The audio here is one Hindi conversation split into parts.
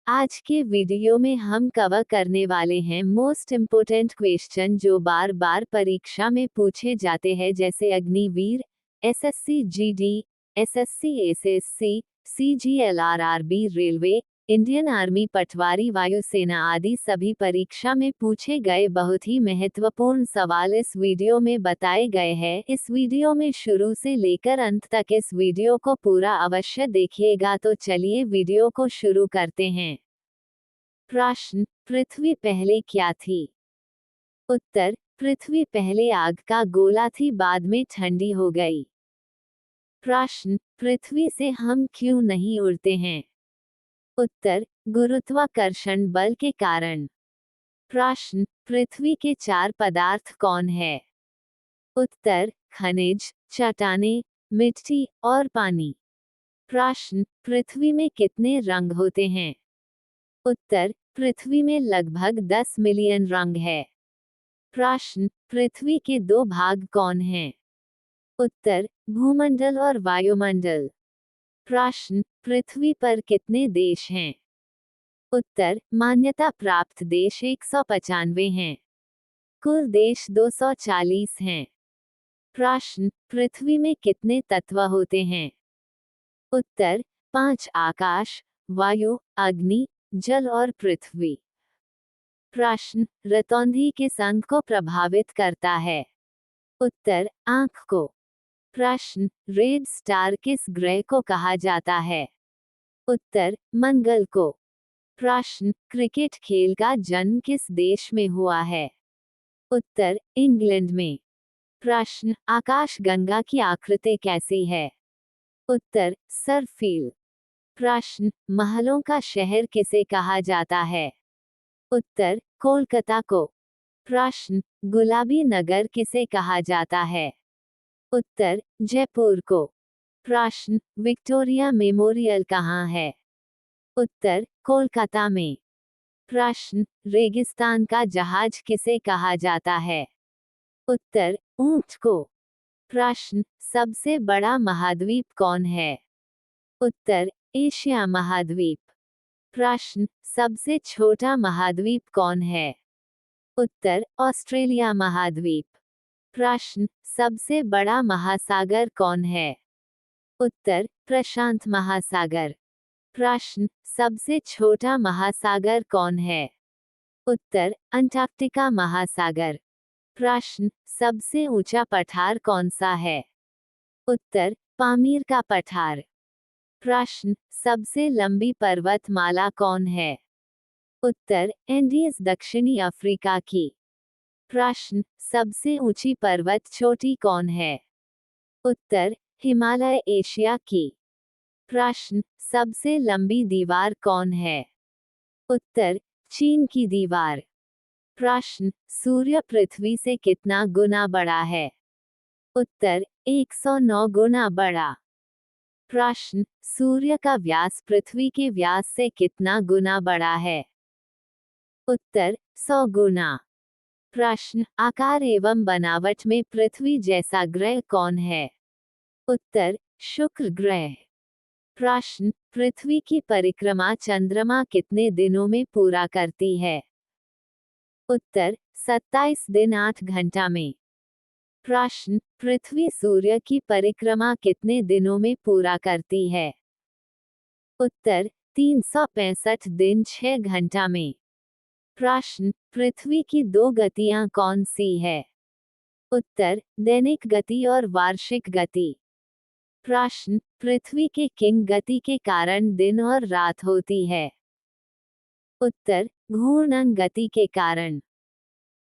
आज के वीडियो में हम कवर करने वाले हैं मोस्ट इम्पोर्टेंट क्वेश्चन जो बार बार परीक्षा में पूछे जाते हैं, जैसे Agniveer, SSC GD, SSC SSC, CGL, railway, Indian army, Patwari, वायुसेना आदि सभी परीक्षा में पूछे गए बहुत ही महत्वपूर्ण सवाल इस वीडियो में बताए गए हैं। इस वीडियो में शुरू से लेकर अंत तक इस वीडियो को पूरा अवश्य देखिएगा। तो चलिए वीडियो को शुरू करते हैं। प्रश्न, पृथ्वी पहले क्या थी? उत्तर, पृथ्वी पहले आग का गोला थी, बाद में ठंडी हो गई। प्रश्न, पृथ्वी से हम क्यों नहीं उड़ते हैं? उत्तर, गुरुत्वाकर्षण बल के कारण। प्रश्न, पृथ्वी के 4 पदार्थ कौन है? उत्तर, खनिज, चट्टानें, मिट्टी और पानी। प्रश्न, पृथ्वी में कितने रंग होते हैं? उत्तर, पृथ्वी में लगभग 10 मिलियन रंग है। प्रश्न, पृथ्वी के 2 भाग कौन हैं? उत्तर, भूमंडल और वायुमंडल। प्रश्न, पृथ्वी पर कितने देश हैं? उत्तर, मान्यता प्राप्त देश 195 हैं। कुल देश 240 हैं। प्रश्न, पृथ्वी में कितने तत्व होते हैं? उत्तर, 5, आकाश, वायु, अग्नि, जल और पृथ्वी। प्रश्न, रतौंधी किस अंग को प्रभावित करता है? उत्तर, आंख को। प्रश्न, रेड स्टार किस ग्रह को कहा जाता है? उत्तर, मंगल को। प्रश्न, क्रिकेट खेल का जन्म किस देश में हुआ है? उत्तर, इंग्लैंड में। प्रश्न, आकाशगंगा की आकृति कैसी है? उत्तर, सर्पिल। प्रश्न, महलों का शहर किसे कहा जाता है? उत्तर, कोलकाता को। प्रश्न, गुलाबी नगर किसे कहा जाता है? उत्तर, जयपुर को। प्रश्न, विक्टोरिया मेमोरियल कहाँ है? उत्तर, कोलकाता में। प्रश्न, रेगिस्तान का जहाज किसे कहा जाता है? उत्तर, ऊंट को। प्रश्न, सबसे बड़ा महाद्वीप कौन है? उत्तर, एशिया महाद्वीप। प्रश्न, सबसे छोटा महाद्वीप कौन है? उत्तर, ऑस्ट्रेलिया महाद्वीप। प्रश्न, सबसे बड़ा महासागर कौन है? उत्तर, प्रशांत महासागर। प्रश्न, सबसे छोटा महासागर कौन है? उत्तर, अंटार्कटिका महासागर। प्रश्न, सबसे ऊंचा पठार कौन सा है? उत्तर, पामीर का पठार। प्रश्न, सबसे लंबी पर्वतमाला कौन है? उत्तर, एंडीज दक्षिणी अफ्रीका की। प्रश्न, सबसे ऊंची पर्वत चोटी कौन है? उत्तर, हिमालय एशिया की। प्रश्न, सबसे लंबी दीवार कौन है? उत्तर, चीन की दीवार। प्रश्न, सूर्य पृथ्वी से कितना गुना बड़ा है? उत्तर, 109 गुना बड़ा। प्रश्न, सूर्य का व्यास पृथ्वी के व्यास से कितना गुना बड़ा है? उत्तर, 100 गुना। प्रश्न, आकार एवं बनावट में पृथ्वी जैसा ग्रह कौन है? उत्तर, शुक्र ग्रह। प्रश्न, पृथ्वी की परिक्रमा चंद्रमा कितने दिनों में पूरा करती है? उत्तर, 27 दिन 8 घंटा में। प्रश्न, पृथ्वी सूर्य की परिक्रमा कितने दिनों में पूरा करती है? उत्तर, 365 दिन 6 घंटा में। प्रश्न, पृथ्वी की 2 गतियां कौन सी है? उत्तर, दैनिक गति और वार्षिक गति। प्रश्न, पृथ्वी के किंग गति के कारण दिन और रात होती है? उत्तर, घूर्णन गति के कारण।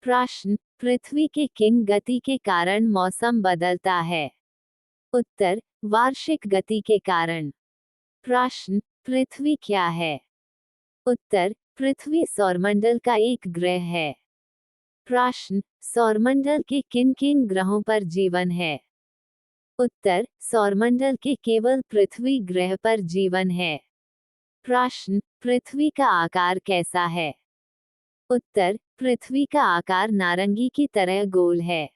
प्रश्न, पृथ्वी के किंग गति के कारण मौसम बदलता है? उत्तर, वार्षिक गति के कारण। प्रश्न, पृथ्वी क्या है? उत्तर, पृथ्वी सौरमंडल का एक ग्रह है। प्रश्न, सौरमंडल के किन किन ग्रहों पर जीवन है? उत्तर, सौरमंडल के केवल पृथ्वी ग्रह पर जीवन है। प्रश्न, पृथ्वी का आकार कैसा है? उत्तर, पृथ्वी का आकार नारंगी की तरह गोल है।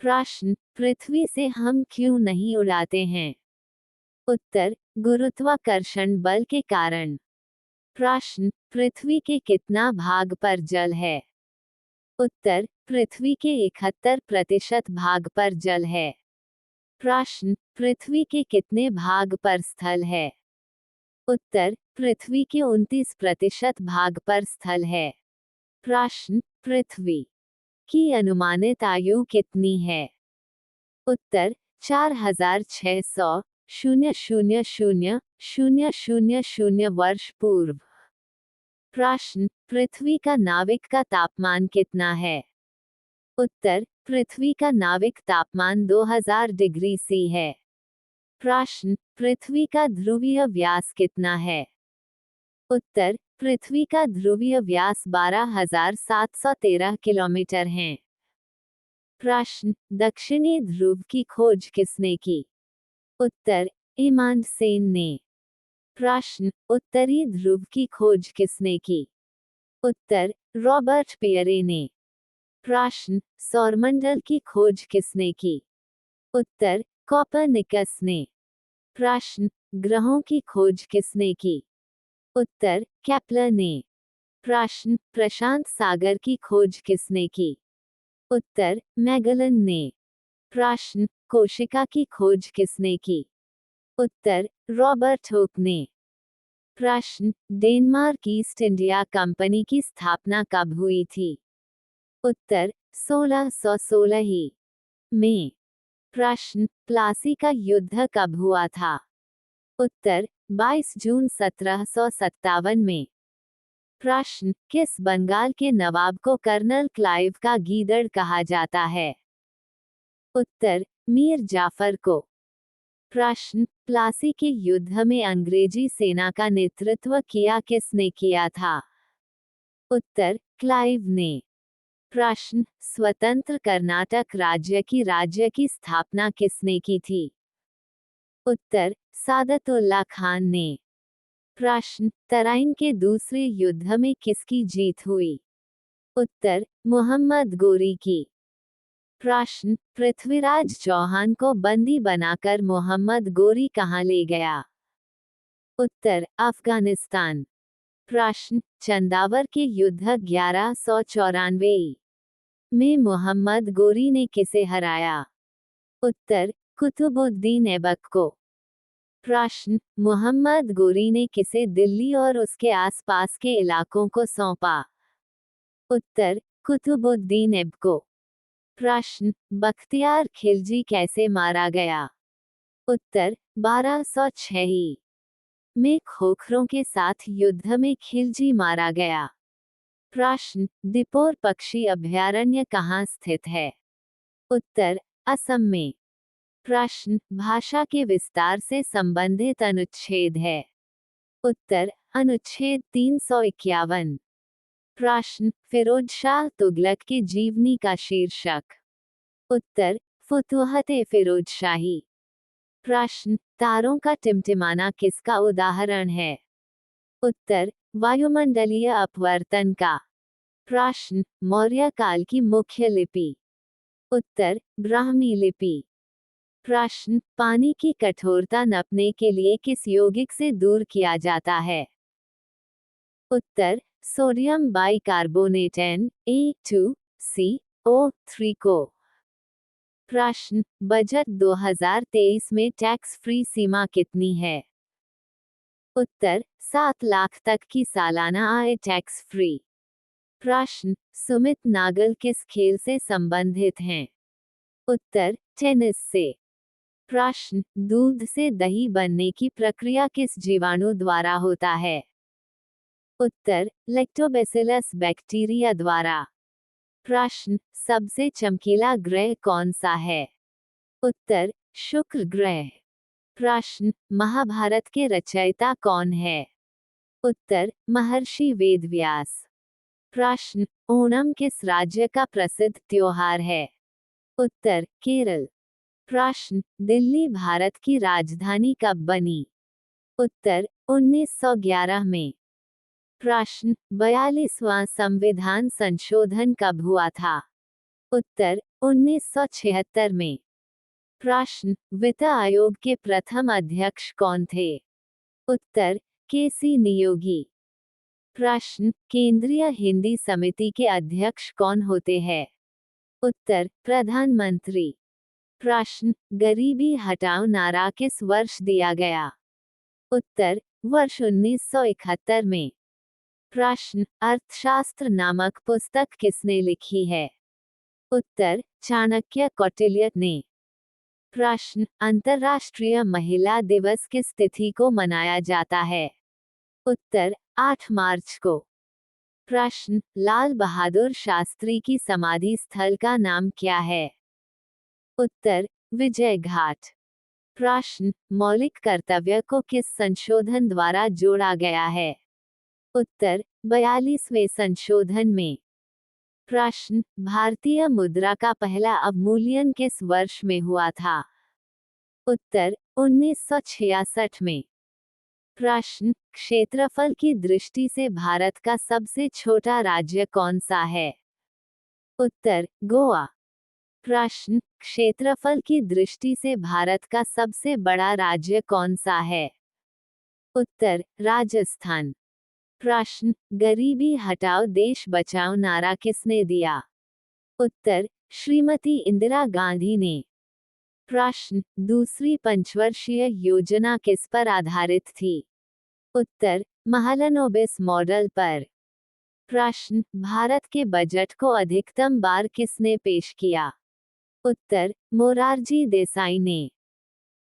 प्रश्न, पृथ्वी से हम क्यों नहीं उड़ाते हैं? उत्तर, गुरुत्वाकर्षण बल के कारण। प्रश्न, पृथ्वी के कितना भाग पर जल है? उत्तर, पृथ्वी के 71% भाग पर जल है। प्रश्न, पृथ्वी के कितने भाग पर स्थल है? उत्तर, पृथ्वी के 29% भाग पर स्थल है। प्रश्न, पृथ्वी की अनुमानित आयु कितनी है? उत्तर, 4600,000,000 वर्ष पूर्व। प्रश्न, पृथ्वी का नाविक का तापमान कितना है? उत्तर, पृथ्वी का नाविक तापमान 2000 डिग्री सी है। प्रश्न, पृथ्वी का ध्रुवीय व्यास कितना है? उत्तर, पृथ्वी का ध्रुवीय व्यास 12,713 किलोमीटर है। प्रश्न, दक्षिणी ध्रुव की खोज किसने की? उत्तर, इमांड सेन ने। प्रश्न, उत्तरी ध्रुव की खोज किसने की? उत्तर, रॉबर्ट पियरे ने। प्रश्न, सौरमंडल की खोज किसने की? उत्तर, कोपरनिकस ने। प्रश्न, ग्रहों की खोज किसने की? उत्तर, केपलर ने। प्रश्न, प्रशांत सागर की खोज किसने की? उत्तर, मैगलन ने। प्रश्न, कोशिका की खोज किसने की? उत्तर, रॉबर्ट हुक ने। प्रश्न, डेनमार्क ईस्ट इंडिया कंपनी की स्थापना कब हुई थी? उत्तर, 1616 में। प्रश्न, प्लासी का युद्ध कब हुआ था? उत्तर, 22 जून 1757 में। प्रश्न, किस बंगाल के नवाब को कर्नल क्लाइव का गीदड़ कहा जाता है? उत्तर, मीर जाफर को। प्रश्न, प्लासी के युद्ध में अंग्रेजी सेना का नेतृत्व किसने किया था? उत्तर, क्लाइव ने। प्रश्न, स्वतंत्र कर्नाटक राज्य की स्थापना किसने की थी? उत्तर, सादतुल्ला खान ने। प्रश्न, तराइन के दूसरे युद्ध में किसकी जीत हुई? उत्तर, मोहम्मद गोरी की। प्रश्न, पृथ्वीराज चौहान को बंदी बनाकर मोहम्मद गोरी कहाँ ले गया? उत्तर, अफगानिस्तान। प्रश्न, चंदावर के युद्ध 1194 में मोहम्मद गोरी ने किसे हराया? उत्तर, कुतुबुद्दीन ऐबक को। प्रश्न, मोहम्मद गोरी ने किसे दिल्ली और उसके आसपास के इलाकों को सौंपा? उत्तर, कुतुबुद्दीन ऐबक को। प्रश्न, बख्तियार खिलजी कैसे मारा गया? उत्तर, 1206 में खोखरों के साथ युद्ध में खिलजी मारा गया। प्रश्न, दिपोर पक्षी अभयारण्य कहाँ स्थित है? उत्तर, असम में। प्रश्न, भाषा के विस्तार से संबंधित अनुच्छेद है? उत्तर, अनुच्छेद 351। प्रश्न, फिरोज शाह तुगलक की जीवनी का शीर्षक? उत्तर, फुतूहत-ए फिरोज शाही। प्रश्न, तारों का टिमटिमाना किसका उदाहरण है? उत्तर, वायुमंडलीय अपवर्तन का। प्रश्न, मौर्य काल की मुख्य लिपि? उत्तर, ब्राह्मी लिपि। प्रश्न, पानी की कठोरता नापने के लिए किस यौगिक से दूर किया जाता है? उत्तर, सोडियम बाइकार्बोनेट Na2CO3 को। प्रश्न, बजट 2023 में टैक्स फ्री सीमा कितनी है? उत्तर, 7 लाख तक की सालाना आय टैक्स फ्री। प्रश्न, सुमित नागल किस खेल से संबंधित हैं? उत्तर, टेनिस से। प्रश्न, दूध से दही बनने की प्रक्रिया किस जीवाणु द्वारा होता है? उत्तर, लैक्टोबैसिलस बैक्टीरिया द्वारा। प्रश्न, सबसे चमकीला ग्रह कौन सा है? उत्तर, शुक्र ग्रह। प्रश्न, महाभारत के रचयिता कौन है? उत्तर, महर्षि वेदव्यास। प्रश्न, ओणम किस राज्य का प्रसिद्ध त्योहार है? उत्तर, केरल। प्रश्न, दिल्ली भारत की राजधानी कब बनी? उत्तर, 1911 में। प्रश्न, 42वां संविधान संशोधन कब हुआ था? उत्तर, 1976 में। प्रश्न, वित्त आयोग के प्रथम अध्यक्ष कौन थे? उत्तर, केसी नियोगी। प्रश्न, केंद्रीय हिंदी समिति के अध्यक्ष कौन होते हैं? उत्तर, प्रधानमंत्री। प्रश्न, गरीबी हटाओ नारा किस वर्ष दिया गया? उत्तर, वर्ष 1971 में। प्रश्न, अर्थशास्त्र नामक पुस्तक किसने लिखी है? उत्तर, चाणक्य कौटिल्य ने। प्रश्न, अंतर्राष्ट्रीय महिला दिवस किस तिथि को मनाया जाता है? उत्तर, 8 मार्च को। प्रश्न, लाल बहादुर शास्त्री की समाधि स्थल का नाम क्या है? उत्तर, विजय घाट। प्रश्न, मौलिक कर्तव्य को किस संशोधन द्वारा जोड़ा गया है? उत्तर, 42वें संशोधन में। प्रश्न, भारतीय मुद्रा का पहला अवमूल्यन किस वर्ष में हुआ था? उत्तर, 1966 में। प्रश्न, क्षेत्रफल की दृष्टि से भारत का सबसे छोटा राज्य कौन सा है? उत्तर, गोवा। प्रश्न, क्षेत्रफल की दृष्टि से भारत का सबसे बड़ा राज्य कौन सा है? उत्तर, राजस्थान। प्रश्न, गरीबी हटाओ देश बचाओ नारा किसने दिया? उत्तर, श्रीमती इंदिरा गांधी ने। प्रश्न, दूसरी पंचवर्षीय योजना किस पर आधारित थी? उत्तर, महालनोबिस मॉडल पर। प्रश्न, भारत के बजट को अधिकतम बार किसने पेश किया? उत्तर, मोरारजी देसाई ने।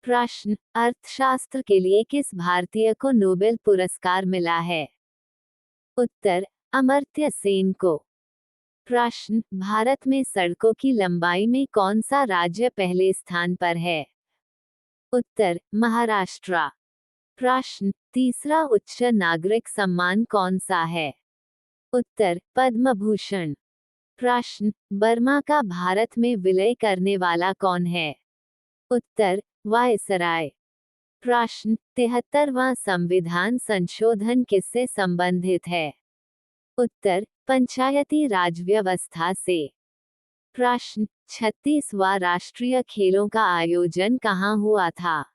प्रश्न, अर्थशास्त्र के लिए किस भारतीय को नोबेल पुरस्कार मिला है? उत्तर, अमर्त्य सेन को। प्रश्न, भारत में सड़कों की लंबाई में कौन सा राज्य पहले स्थान पर है? उत्तर, महाराष्ट्र। प्रश्न, तीसरा उच्च नागरिक सम्मान कौन सा है? उत्तर, पद्म भूषण। प्रश्न, बर्मा का भारत में विलय करने वाला कौन है? उत्तर, वायसराय। प्रश्न, 73वां संविधान संशोधन किससे संबंधित है? उत्तर, पंचायती राज व्यवस्था से। प्रश्न, 36वां राष्ट्रीय खेलों का आयोजन कहाँ हुआ था?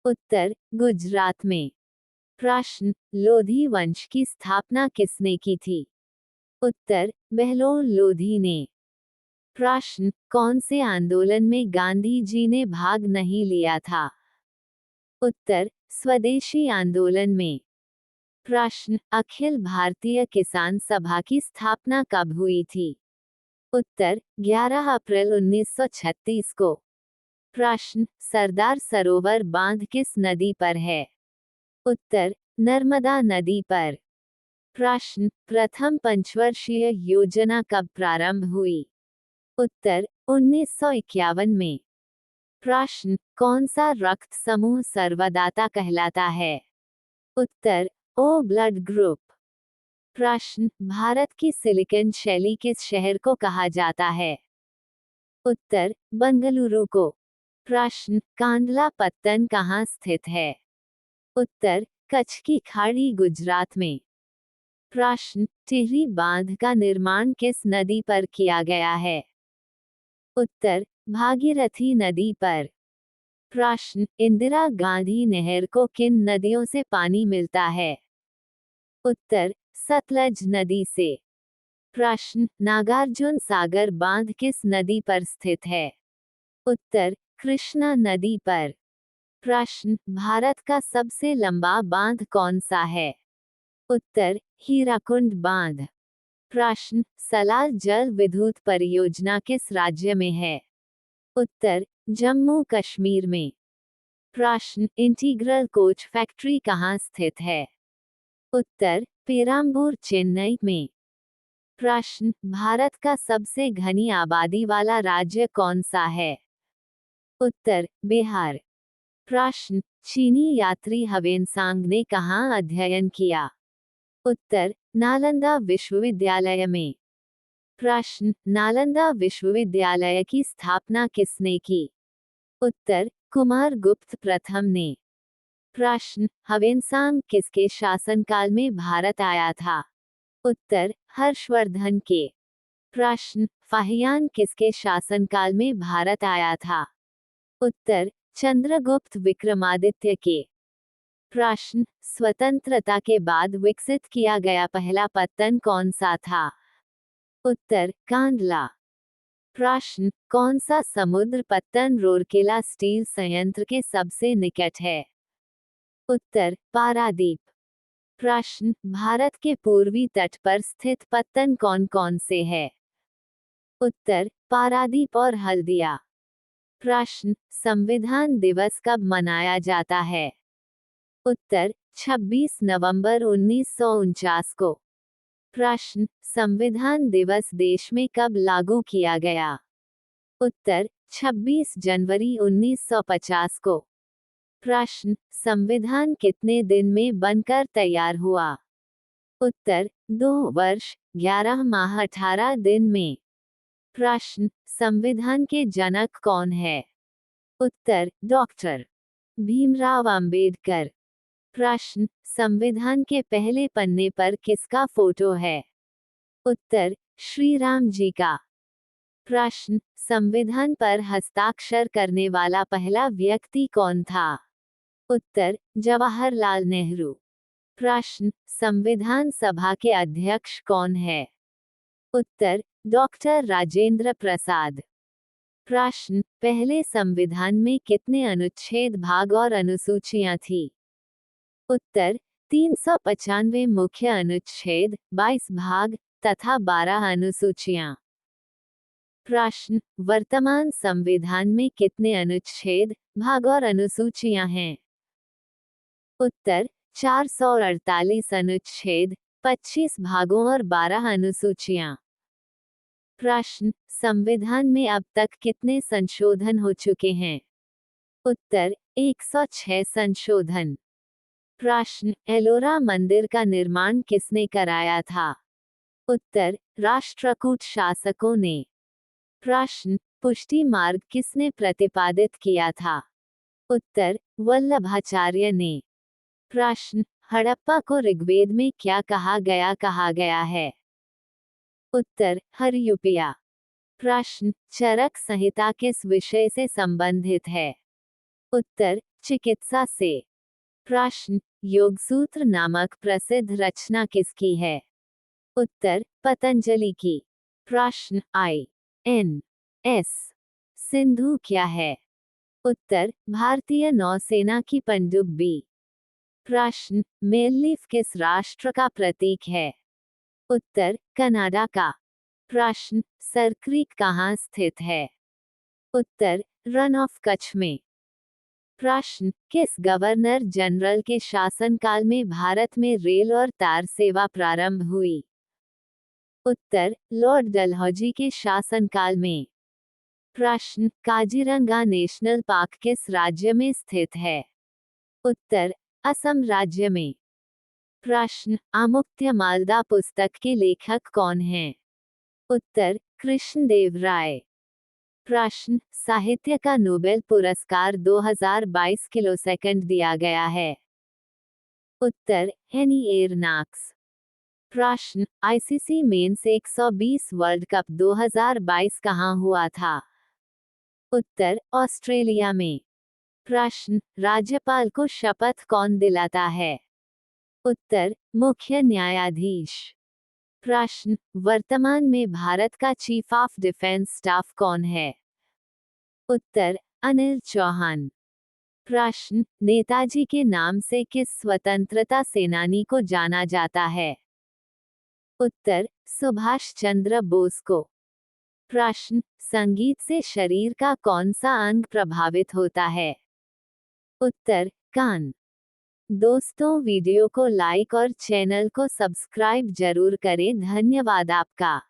उत्तर, गुजरात में। प्रश्न, लोधी वंश की स्थापना किसने की थी? उत्तर, बहलोल लोधी ने। प्रश्न, कौन से आंदोलन में गांधी जी ने भाग नहीं लिया था? उत्तर, स्वदेशी आंदोलन में। प्रश्न, अखिल भारतीय किसान सभा की स्थापना कब हुई थी? उत्तर, 11 अप्रैल 1936 को। प्रश्न, सरदार सरोवर बांध किस नदी पर है? उत्तर, नर्मदा नदी पर। प्रश्न, प्रथम पंचवर्षीय योजना कब प्रारंभ हुई? उत्तर, 1951 में। प्रश्न, कौन सा रक्त समूह सर्वदाता कहलाता है? उत्तर, ओ ब्लड ग्रुप। प्रश्न, भारत की सिलिकन शैली किस शहर को कहा जाता है? उत्तर, बंगलुरु को। प्रश्न, कांडला पत्तन कहाँ स्थित है? उत्तर, कच्छ की खाड़ी गुजरात में। प्रश्न, टिहरी बांध का निर्माण किस नदी पर किया गया है? उत्तर, भागीरथी नदी पर। प्रश्न, इंदिरा गांधी नहर को किन नदियों से पानी मिलता है? उत्तर, सतलज नदी से। प्रश्न, नागार्जुन सागर बांध किस नदी पर स्थित है? उत्तर, कृष्णा नदी पर। प्रश्न, भारत का सबसे लंबा बांध कौन सा है? उत्तर, हीराकुंड बांध। प्रश्न, सलाल जल विद्युत परियोजना किस राज्य में है? उत्तर, जम्मू कश्मीर में। प्रश्न, इंटीग्रल कोच फैक्ट्री कहाँ स्थित है? उत्तर, पेराम्बूर चेन्नई में। प्रश्न, भारत का सबसे घनी आबादी वाला राज्य कौन सा है? उत्तर, बिहार। प्रश्न, चीनी यात्री ह्वेनसांग ने कहाँ अध्ययन किया? उत्तर, नालंदा विश्वविद्यालय में। प्रश्न, नालंदा विश्वविद्यालय की स्थापना किसने की? उत्तर, कुमार गुप्त प्रथम ने। प्रश्न, ह्वेनसांग किसके शासनकाल में भारत आया था? उत्तर, हर्षवर्धन के। प्रश्न, फाहियान किसके शासनकाल में भारत आया था? उत्तर, चंद्रगुप्त विक्रमादित्य के। प्रश्न, स्वतंत्रता के बाद विकसित किया गया पहला पत्तन कौन सा था? उत्तर, कांडला। प्रश्न, कौन सा समुद्र पत्तन रूरकेला स्टील संयंत्र के सबसे निकट है? उत्तर, पारादीप। प्रश्न, भारत के पूर्वी तट पर स्थित पत्तन कौन कौन से है? उत्तर, पारादीप और हल्दिया। प्रश्न, संविधान दिवस कब मनाया जाता है? उत्तर, 26 नवंबर 1949 को। प्रश्न, संविधान दिवस देश में कब लागू किया गया? उत्तर, 26 जनवरी 1950 को। प्रश्न, संविधान कितने दिन में बनकर तैयार हुआ? उत्तर, 2 वर्ष 11 माह 18 दिन में। प्रश्न, संविधान के जनक कौन है? उत्तर, डॉक्टर भीमराव अंबेडकर। प्रश्न, संविधान के पहले पन्ने पर किसका फोटो है? उत्तर, श्री राम जी का। प्रश्न, संविधान पर हस्ताक्षर करने वाला पहला व्यक्ति कौन था? उत्तर, जवाहरलाल नेहरू। प्रश्न, संविधान सभा के अध्यक्ष कौन है? उत्तर, डॉक्टर राजेंद्र प्रसाद। प्रश्न, पहले संविधान में कितने अनुच्छेद, भाग और अनुसूचियां थी? उत्तर, 395 मुख्य अनुच्छेद, 22 भाग तथा 12 अनुसूचियां। प्रश्न, वर्तमान संविधान में कितने अनुच्छेद, भाग और अनुसूचियां हैं? उत्तर, 448 अनुच्छेद, 25 भागों और 12 अनुसूचियां। प्रश्न, संविधान में अब तक कितने संशोधन हो चुके हैं? उत्तर, 106 संशोधन। प्रश्न, एलोरा मंदिर का निर्माण किसने कराया था? उत्तर, राष्ट्रकूट शासकों ने। प्रश्न, पुष्टि मार्ग किसने प्रतिपादित किया था? उत्तर, वल्लभाचार्य ने। प्रश्न, हड़प्पा को ऋग्वेद में क्या कहा गया है? उत्तर, हरियुपिया। प्रश्न, चरक संहिता किस विषय से संबंधित है? उत्तर, चिकित्सा से। प्रश्न, योगसूत्र नामक प्रसिद्ध रचना किसकी है? उत्तर, पतंजलि की। प्रश्न, INS सिंधु क्या है? उत्तर, भारतीय नौसेना की पनडुब्बी। प्रश्न, मेललीफ किस राष्ट्र का प्रतीक है? उत्तर, कनाडा का। प्रश्न, सर क्रीक कहाँ स्थित है? उत्तर, रन ऑफ कच्छ में। प्रश्न, किस गवर्नर जनरल के शासनकाल में भारत में रेल और तार सेवा प्रारंभ हुई? उत्तर, लॉर्ड डलहौजी के शासनकाल में। प्रश्न, काजीरंगा नेशनल पार्क किस राज्य में स्थित है? उत्तर, असम राज्य में। प्रश्न, आमुक्त्य मालदा पुस्तक के लेखक कौन हैं? उत्तर, कृष्णदेव राय। प्रश्न, साहित्य का नोबेल पुरस्कार 2022 किलोसेकंड दिया गया है? उत्तर, हेनी एरनाक्स। प्रश्न, आईसीसी मेंस 120 वर्ल्ड कप 2022 कहाँ हुआ था? उत्तर, ऑस्ट्रेलिया में। प्रश्न, राज्यपाल को शपथ कौन दिलाता है? उत्तर, मुख्य न्यायाधीश। प्रश्न, वर्तमान में भारत का चीफ ऑफ डिफेंस स्टाफ कौन है? उत्तर, अनिल चौहान। प्रश्न, नेताजी के नाम से किस स्वतंत्रता सेनानी को जाना जाता है? उत्तर, सुभाष चंद्र बोस को। प्रश्न, संगीत से शरीर का कौन सा अंग प्रभावित होता है? उत्तर, कान। दोस्तों, वीडियो को लाइक और चैनल को सब्सक्राइब जरूर करें। धन्यवाद आपका।